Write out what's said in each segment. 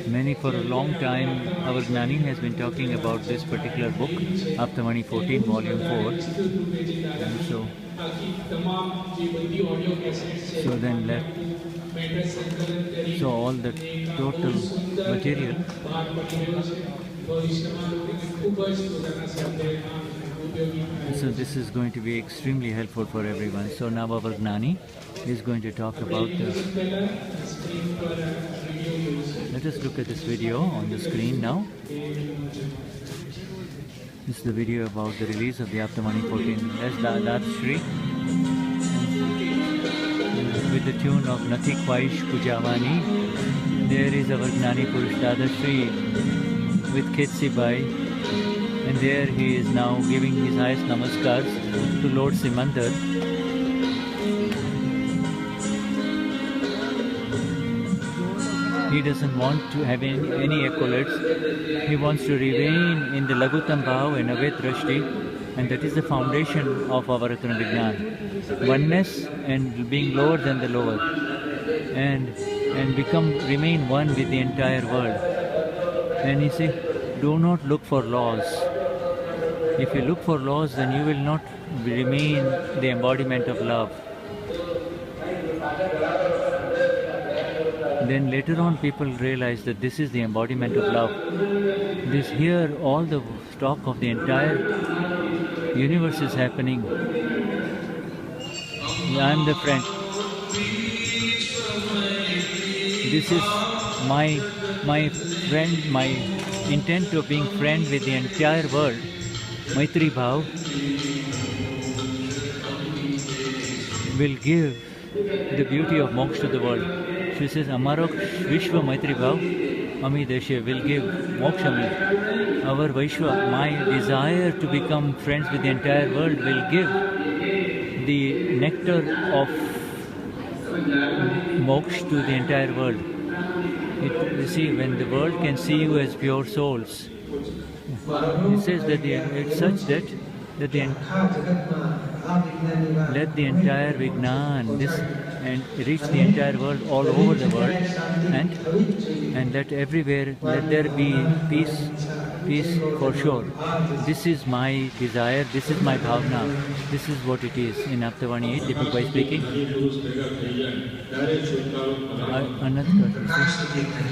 Many for a long time, our Gnani has been talking about this particular book, Aptamani 14, Volume 4. And so all the total material. So this is going to be extremely helpful for everyone. So now our Gnani is going to talk about let us look at this video on the screen now. This is the video about the release of the Aptamani 14. That's Dada Shri with the tune of Nathi Khwaish Pujavani. There is our Gnani Purush Dada Shri with Ketsi Bai, and there he is now giving his highest namaskars to Lord Simandar. He doesn't want to have any accolades. He wants to remain in the Lagutam Bhav and Avet Drashti, and that is the foundation of our Ratna Vignan. Oneness and being lower than the lower, and remain one with the entire world. And he says, do not look for laws. If you look for laws, then you will not remain the embodiment of love. Then later on people realize that this is the embodiment of love. Here all the talk of the entire universe is happening. I am the friend. This is my friend, my intent of being friend with the entire world. Maitri Bhav will give the beauty of moksha to the world. She says, Amarok Vishwa Maitri Bhav Ami Deshe will give moksha me. Our Vaishwa, my desire to become friends with the entire world will give the nectar of moksha to the entire world. You see, when the world can see you as pure souls, it says that it's such that let the entire Vignan and reach the entire world, all over the world, and let everywhere, let there be peace for sure. This is my desire, this is my bhavna, this is what it is. In Aptavani 8, Deepak Bhai speaking.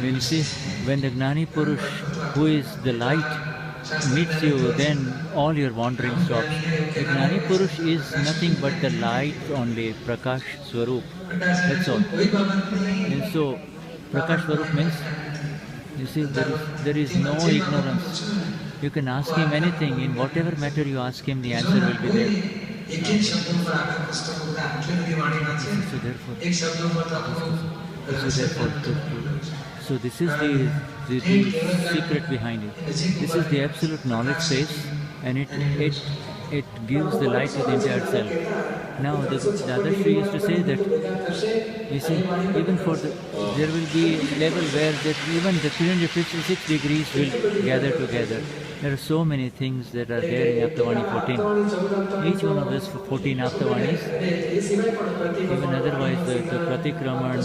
When you see, when the Gnani Purush, who is the light, meets you, then all your wandering stops. The Gnani Purush is nothing but the light only, Prakash Swarup. That's all. And so, Prakash Swarup means, you see, there is no ignorance. You can ask him anything. In whatever matter you ask him, the answer will be there. So this is the secret behind it. This is the absolute knowledge space, and it gives the light to the entire self. Now the other Shri used to say that, you see, even for there will be level where that even the 356 degrees will gather together. There are so many things that are there in Aptavani 14. Each one of these 14 Aptavanis, even otherwise the Pratikraman,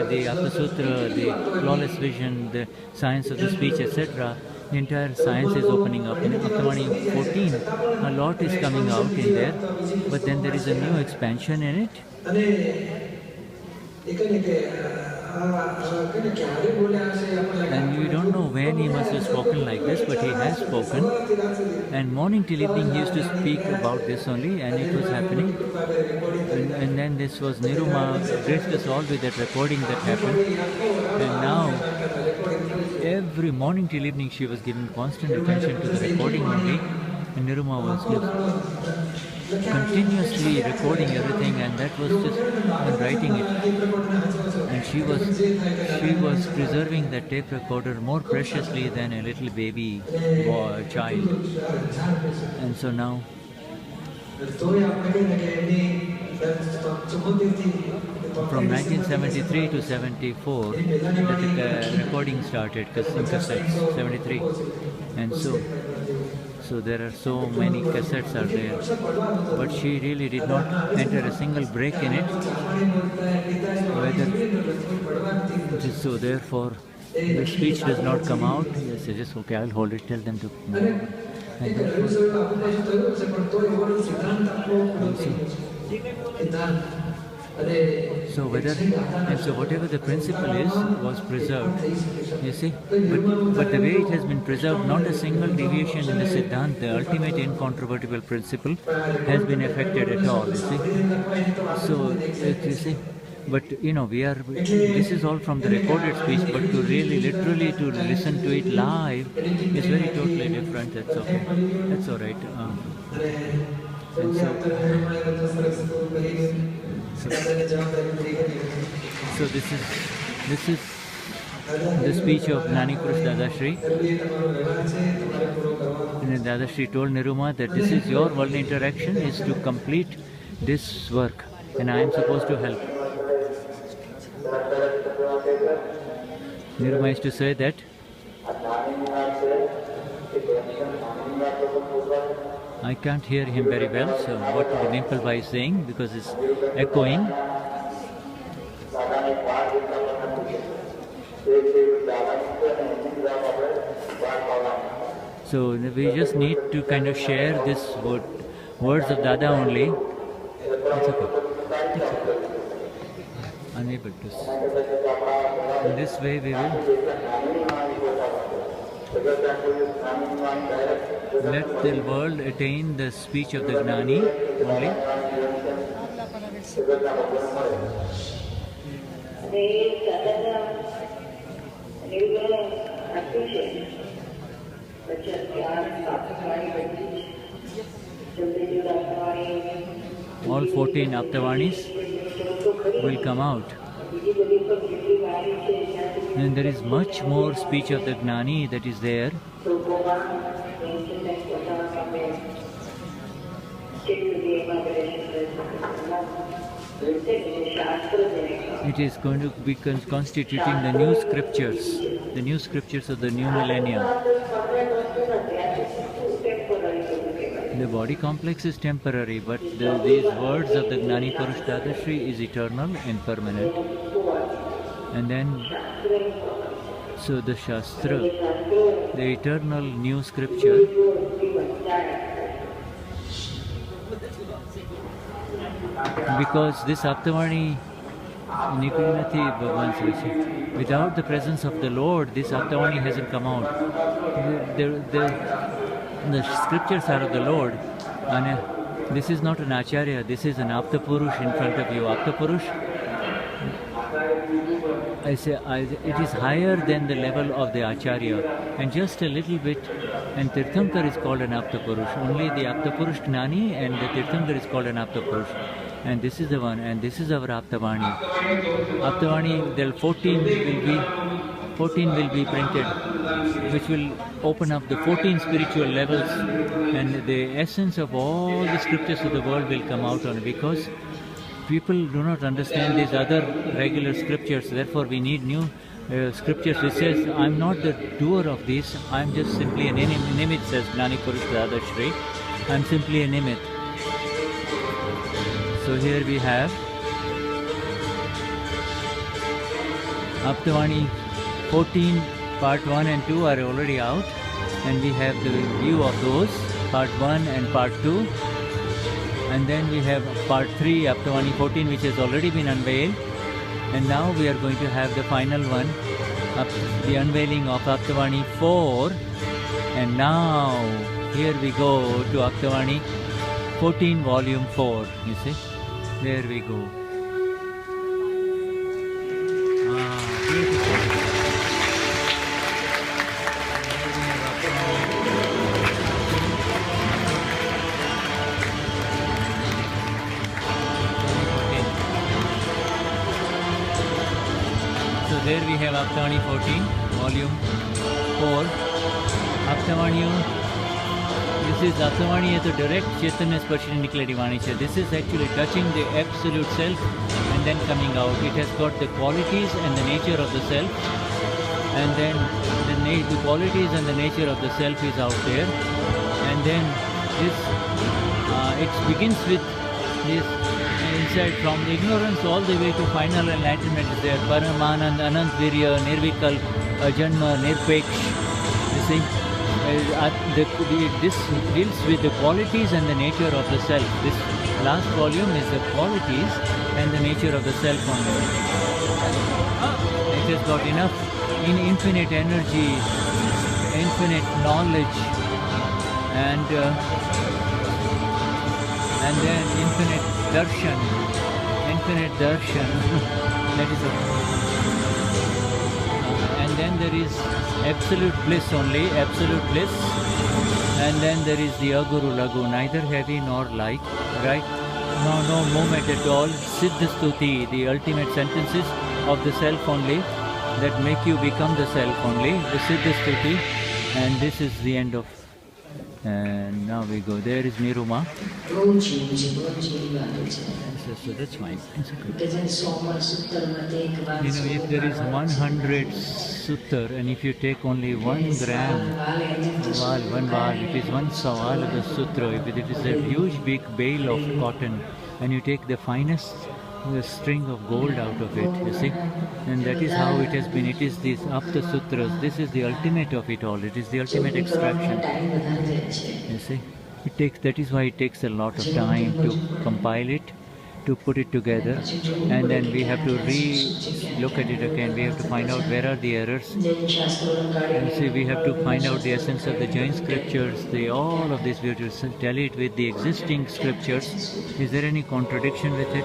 the Aptasutra, the flawless vision, the science of the speech, etc., the entire science is opening up. In Aptavani 14, a lot is coming out in there, but then there is a new expansion in it. And we don't know when he must have spoken like this, but he has spoken. And morning till evening he used to speak about this only, and it was happening. And then this was Niruma graced us all with that recording that happened. And now, every morning till evening she was giving constant attention to the recording only. And Niruma was continuously recording everything, and that was just writing it. And she was preserving that tape recorder more preciously than a little baby boy, child. And so now, from 1973 to 74, that the recording started, cassettes, 73. And so So there are so many cassettes are there, but she really did not enter a single break in it. So therefore, the speech does not come out. Yes, yes, okay, I'll hold it. Tell them to. And so whatever the principle is was preserved, you see, but the way it has been preserved, not a single deviation in the Siddhanta, the ultimate incontrovertible principle, has been affected at all, you see. So you see, but this is all from the recorded speech, but to really literally to listen to it live is very totally different. That's okay, that's all right. And so this is the speech of Gnani Purush Dadashri. And Dadashri told Niruma that this is your world interaction, is to complete this work, and I am supposed to help. Niruma is to say that I can't hear him very well, so what Dimple Bhai is saying, because it's echoing. So we just need to kind of share this words of Dada only. It's okay. Unable to. In this way we will let the world attain the speech of the Gnani only. All 14 Aptavanis will come out. And there is much more speech of the Gnani that is there. It is going to be constituting the new scriptures of the new millennium. The body complex is temporary, but these words of the Gnani Purush Dadashri is eternal and permanent. And then, so the Shastra, the eternal new scripture, because this Aptavani Nikunati Bhagavan Srishi, without the presence of the Lord, this Aptavani hasn't come out. The scriptures are of the Lord, and this is not an Acharya, this is an Aptapurush in front of you. Aptapurush, it is higher than the level of the Acharya, and just a little bit, and Tirthankar is called an Aptapurush. Only the Aptapurush Gnani and the Tirthankar is called an Aptapurush. And this is the one, and this is our Aptavani. Aptavani, there 14 will be printed, which will open up the 14 spiritual levels, and the essence of all the scriptures of the world will come out on it, because people do not understand these other regular scriptures. Therefore we need new scriptures which says, I am not the doer of this, I am just simply an nimit, says Gnani Purush Dadashri. I am simply a nimit. So here we have Aptavani 14 part 1 and 2 are already out, and we have the view of those, part 1 and part 2, and then we have part 3 Aptavani 14, which has already been unveiled, and now we are going to have the final one, the unveiling of Aptavani 4, and now here we go to Aptavani 14 volume 4, you see, there we go. Beautiful. So there we have Aptavani 14, volume 4. Aptavani, this is Aptavani as a direct Chaitanya Sparshini Nikledi Vani. This is actually touching the absolute self and then coming out. It has got the qualities and the nature of the self, and then the qualities and the nature of the self is out there, and and then this it begins with this insight from the ignorance all the way to final enlightenment is there. Paramanand, Anant Virya, Nirvikalp, Ajanma, Nirpeksh. You see, this deals with the qualities and the nature of the self. This last volume is the qualities and the nature of the self only. It has got enough in infinite energy, infinite knowledge, and then infinite darshan. That is and then there is absolute bliss only, absolute bliss, and then there is the aguru lagu, neither heavy nor light, right? No movement at all. Siddha Stuti, the ultimate sentences of the self only that make you become the self only, the Siddha Stuti, and this is the end of. And now we go. There is Niruma. So that's fine. It's okay. If there is 100 suttar and if you take only 1 gram, one val, it is 1 sawal of the sutra. If it is a huge big bale of cotton and you take the finest string of gold out of it, you see, and that is how it has been. It is these Apta Sutras. This is the ultimate of it all. It is the ultimate extraction. You see, that is why it takes a lot of time to compile it, to put it together, and then we have to look at it again. We have to find out where are the errors. And see, we have to find out the essence of the Jain scriptures. All of this we have to tally it with the existing scriptures. Is there any contradiction with it?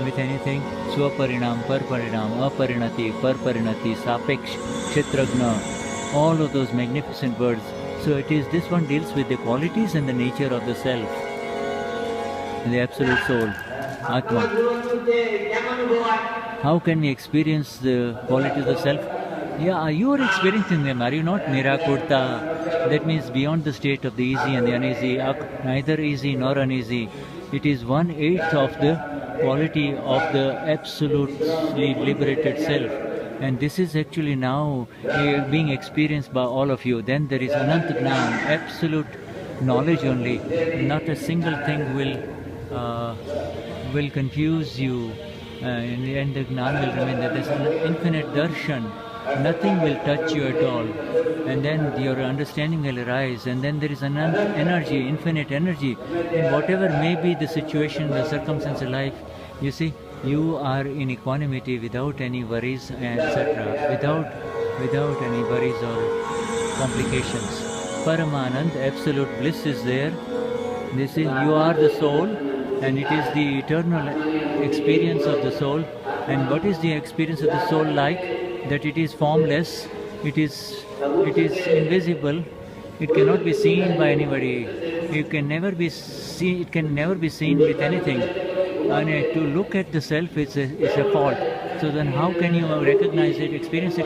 With anything? Swaparinam, Parparinam, Aparinati, Parparinati, Sapeksh, Kshetragna, all of those magnificent words. So it is, this one deals with the qualities and the nature of the self, the absolute soul, Atma. How can we experience the qualities of the self? Yeah, you are experiencing them, are you not? Nirakurta, that means beyond the state of the easy and the uneasy, neither easy nor uneasy. It is 1/8 of the quality of the absolutely liberated self. And this is actually now being experienced by all of you. Then there is Anant Gnan, absolute knowledge only. Not a single thing will confuse you, and the Gnan will remain there. There is an infinite darshan. Nothing will touch you at all. And then your understanding will arise. And then there is an energy, infinite energy. And whatever may be the situation, the circumstance of life, you see, you are in equanimity without any worries, etc. Without any worries or complications. Paramanand, absolute bliss is there. This is, you are the soul, and it is the eternal experience of the soul. And what is the experience of the soul like? That it is formless, it is invisible, it cannot be seen by anybody. It can never be seen with anything. And to look at the self is a fault. So then how can you recognize it, experience it?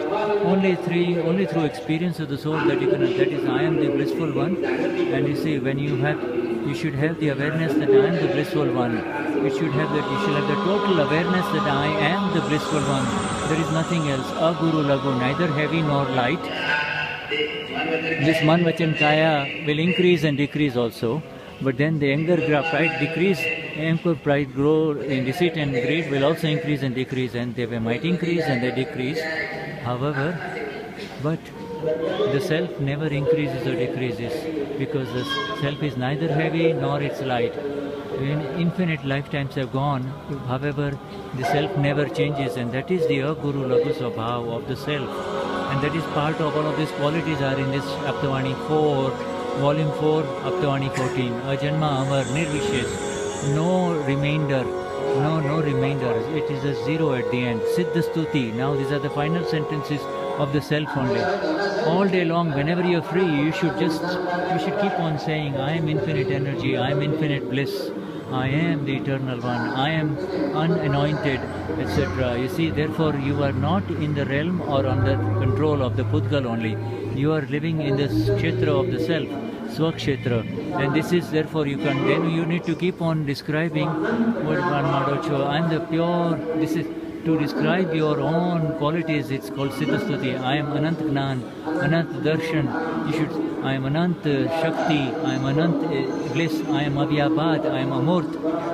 Only through experience of the soul that you can. That is, I am the blissful one. And you see, when you should have the awareness that I am the blissful one. You should have the total awareness that I am the blissful one. There is nothing else. Aguru lagu, neither heavy nor light. This man vachan kaya will increase and decrease also. But then the anger, pride decrease, anger, pride grow in deceit and greed will also increase and decrease, and they might increase and they decrease. However, but the self never increases or decreases, because the self is neither heavy nor it's light. When infinite lifetimes have gone, however, the self never changes, and that is the Aguru Lagu Swabhav of the self. And that is part of all of these qualities are in this Aptavani 4, Volume 4, Aptavani 14. Ajanma Amar Nirvishesh. No remainder. No remainder. It is a zero at the end. Siddha Stuti. Now these are the final sentences of the self only. All day long, whenever you are free, you should keep on saying, I am infinite energy, I am infinite bliss, I am the eternal one, I am unanointed, etc. You see, therefore you are not in the realm or under control of the Pudgal only. You are living in the kshetra of the self, Swakshetra. And this is, therefore then you need to keep on describing what I am the pure, this is to describe your own qualities, it's called Siddhastuti. I am Anant Gnan, Anant Darshan. I am Anant Shakti, I am Anant Bliss, I am Avyabad, I am Amurt,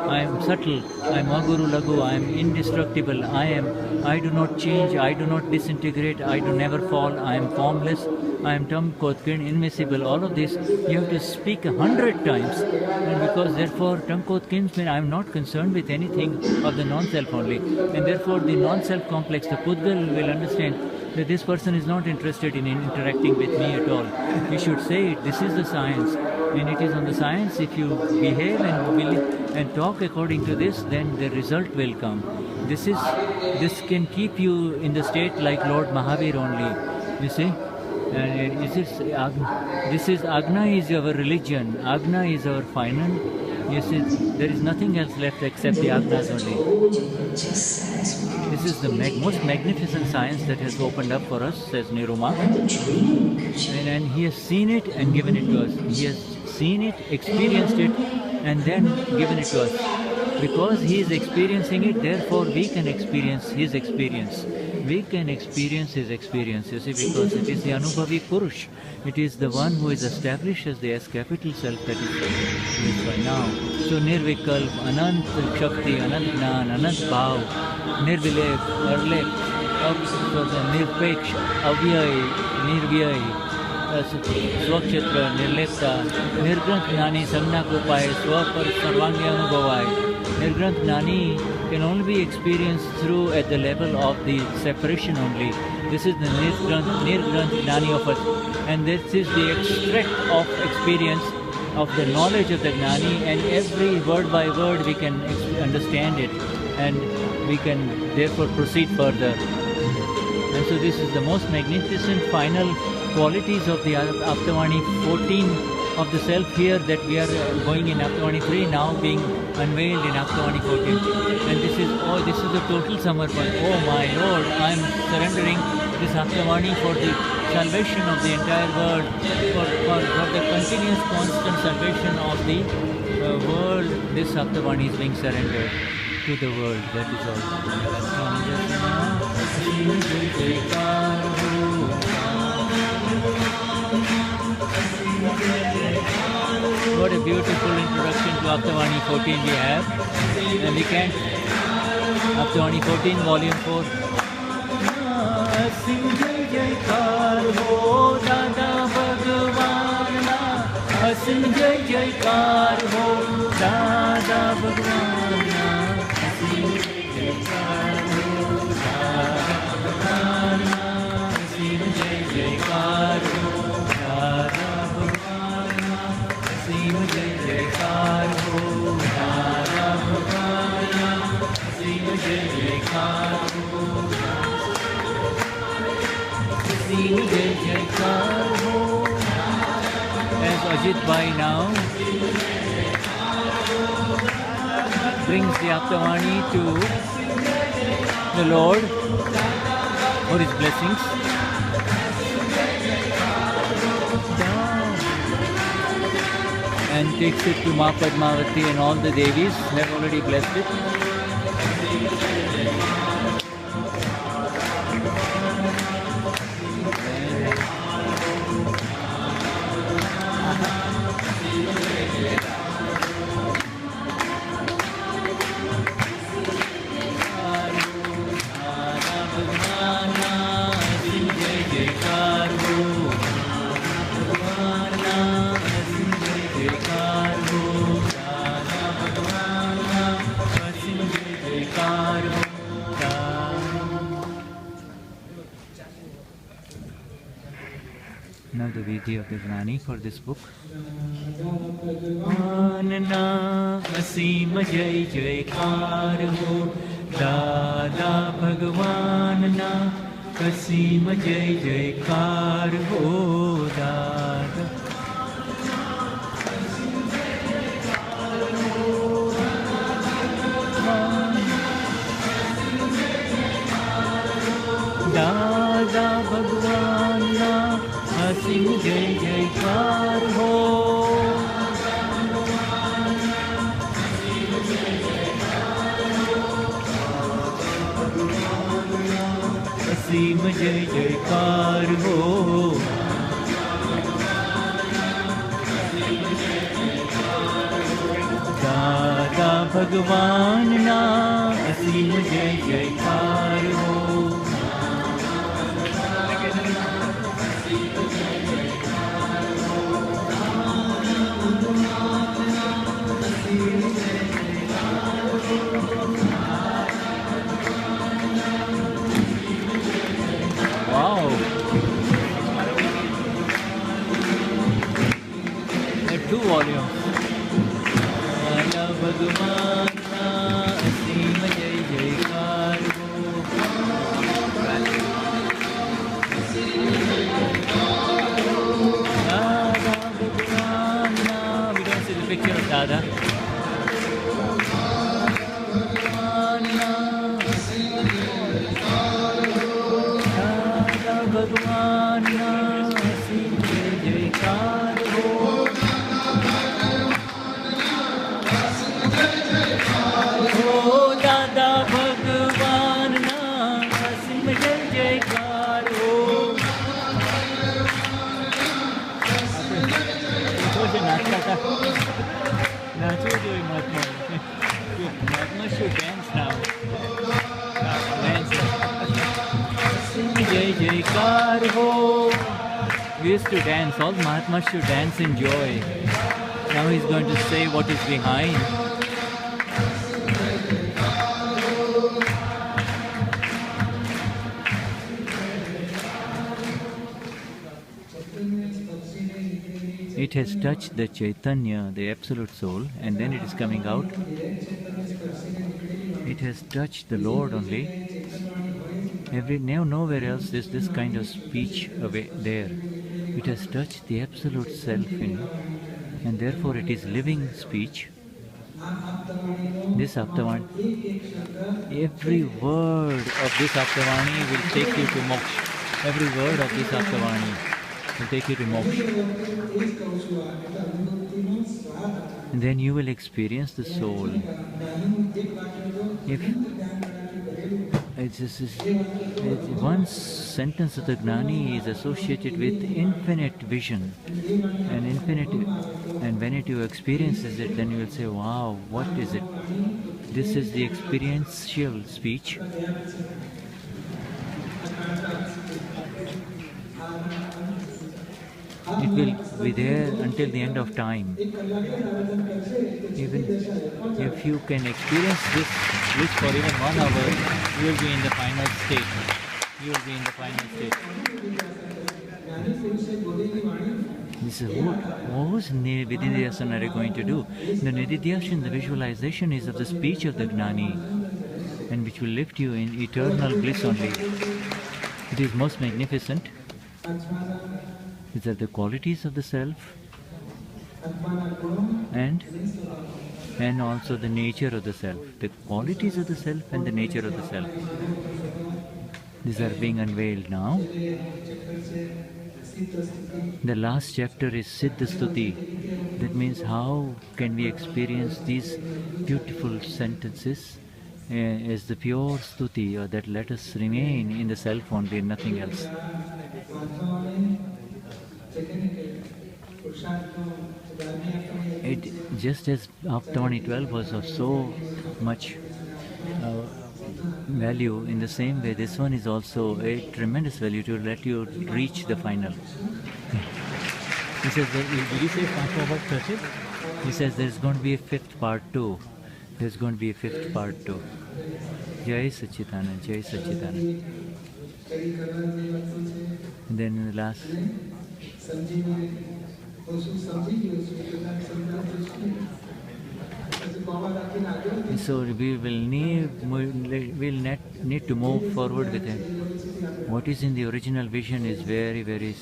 I am subtle, I am Aguru Lagu, I am indestructible, I do not change, I do not disintegrate, I do never fall, I am formless, I am Tam Kotkin, invisible. All of this you have to speak 100 times, and because therefore Tam Kotkin means I am not concerned with anything of the non-self only, and therefore the non-self complex, the Pudgal will understand that this person is not interested in interacting with me at all. We should say it, this is the science, and it is on the science. If you behave and talk according to this, then the result will come. This can keep you in the state like Lord Mahavir only, you see. And this is Agna is our religion, Agna is our final. You see, there is nothing else left except the Agnas only. This is the most magnificent science that has opened up for us, says Niruma. And he has seen it and given it to us. He has seen it, experienced it, and then given it to us. Because he is experiencing it, therefore we can experience his experience. We can experience his experience, you see, because it is the Anubhavi Purush. It is the one who is established as the S capital self that is by now. So Nirvikalp, Anant Shakti, Anant Gnan, Anant Bhav, Nirvilep, Arlep, Nirpeksh, Avyay, Nirvyay, Swakshetra, Nirlepta, Nirgranth Gnani, Samna Kopay, Swapar Sarvangya Anubhavay. Nirgranth Gnani can only be experienced through at the level of the separation only. This is the Nirgranth Gnani of us. And this is the extract of experience of the knowledge of the Gnani, and every word by word we can understand it, and we can therefore proceed further. And so this is the most magnificent final qualities of the Aptavani 14 of the self here that we are going in Aptavani 3 now being unveiled in Aptavani 14. And this is the total Samarpan. Oh my Lord, I am surrendering this Aptavani for the salvation of the entire world, for the continuous constant salvation of the world. This Aptavani is being surrendered to the world, that is all. What a beautiful introduction to Aptavani 14 we have, and we can Aptavani 14 volume 4. Asim jai jaikar ho Dada Bhagwana, Asim jaikar ho Dada Bhagwana, Asim jai jaikar ho Dada Bhagwana, Asim jai jaikar ho Dada Bhagwana, Asim jai jaikar ho Asim jai jaikar ho. As Ajit Bhai now brings the Aptavani to the Lord for his blessings. And takes it to Ma Padmavati, and all the Devis have already blessed it. Now the Vidhi of the Gnani for this book. Bhagwana Asim Jai Jaikar ho Dada Bhagwana Asim Jai Jaikar ho Dada. Dada Bhagwana Asim Jai Jaikar ho. असीम जय जयकार हो। दादा भगवान ना असीम जय जयकार हो। Wow! There are two volumes. दादा भगवान ना असीम जय जयकार हो। दादा भगवान ना, we don't see the picture of Dada. भगवान ना असीम जय जयकार हो। ओ दादा भगवान ना असीम जय जयकार हो। नाचता था, नाचो जो महात्मा, महात्मा should dance now. Jai Jaikar ho. We used to dance, all Mahatmas should dance in joy. Now he's going to say what is behind. It has touched the Chaitanya, the Absolute Soul, and then it is coming out. It has touched the Lord only. Nowhere else is this kind of speech there. It has touched the Absolute Self in, and therefore it is living speech. This Aptavani, every word of this Aptavani will take you to moksha. Every word of this Aptavani will take you to moksha. And then you will experience the soul. If one sentence of the Gnani is associated with infinite vision and infinite, and when you experiences it, then you will say, wow, what is it? This is the experiential speech. It will be there until the end of time. Even if you can experience this wish for even 1 hour, you will be in the final state. You will be in the final state. This is what was Nididhyasana going to do? The Nididhyasana, the visualization is of the speech of the Gnani, and which will lift you in eternal bliss only. It is most magnificent. These are the qualities of the self and also the nature of the self. The qualities of the self and the nature of the self. These are being unveiled now. The last chapter is Siddha Stuti. That means how can we experience these beautiful sentences as the pure Stuti, or that let us remain in the self only and nothing else. It just as Aptavani 12 was of so much value, in the same way this one is also a tremendous value to let you reach the final. He says, did you say about 30? He says there's going to be a 5th part too. There's going to be a 5th part too. Jai Satchidanand, Jai Satchidanand. And then in the last, so we will need to move forward with him. What is in the original vision is very, very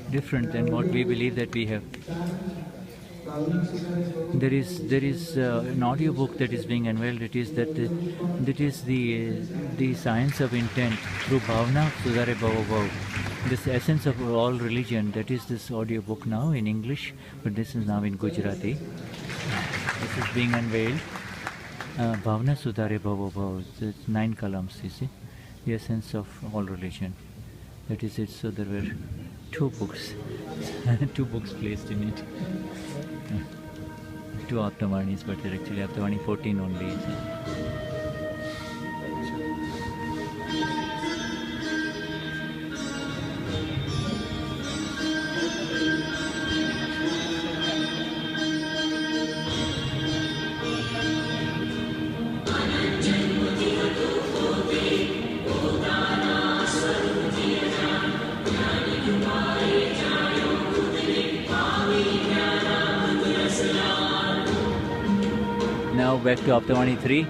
different than what we believe that we have. There is an audio book that is being unveiled. It is that the science of intent through Bhavna Sudhare Bhava Bhav. This essence of all religion. That is this audio book now in English, but this is now in Gujarati. This is being unveiled. Bhavna Sudhare Bhava Bhav. It's 9 columns, you see. the essence of all religion. That is it. So there were two books, two books placed in it. Two Aptavanis, but they're actually Aptavani 14 only. So. Now back to Aptavani 3.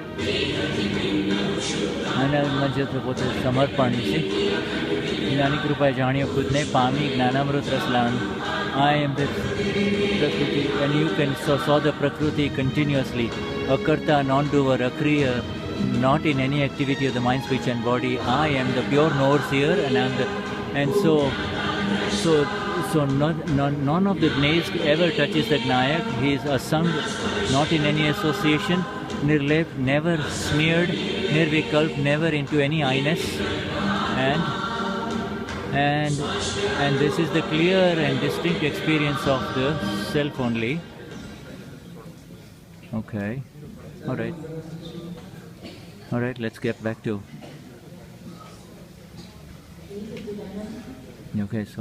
समर्पण ज्ञानी कृपा जानियो खुद ने पामी ज्ञानामृत Ruslaan. I am the Prakriti, and you can saw the Prakriti continuously. A karta, non-doer, a kriya, not in any activity of the mind, speech, and body. I am the pure knower here, and I am the, and so none of the Gnays ever touches the Gnayak. He is asung, not in any association, nirlep, never smeared, nirvikalp, never into any I-ness, and this is the clear and distinct experience of the self only. Okay, all right, let's get back to. Okay, so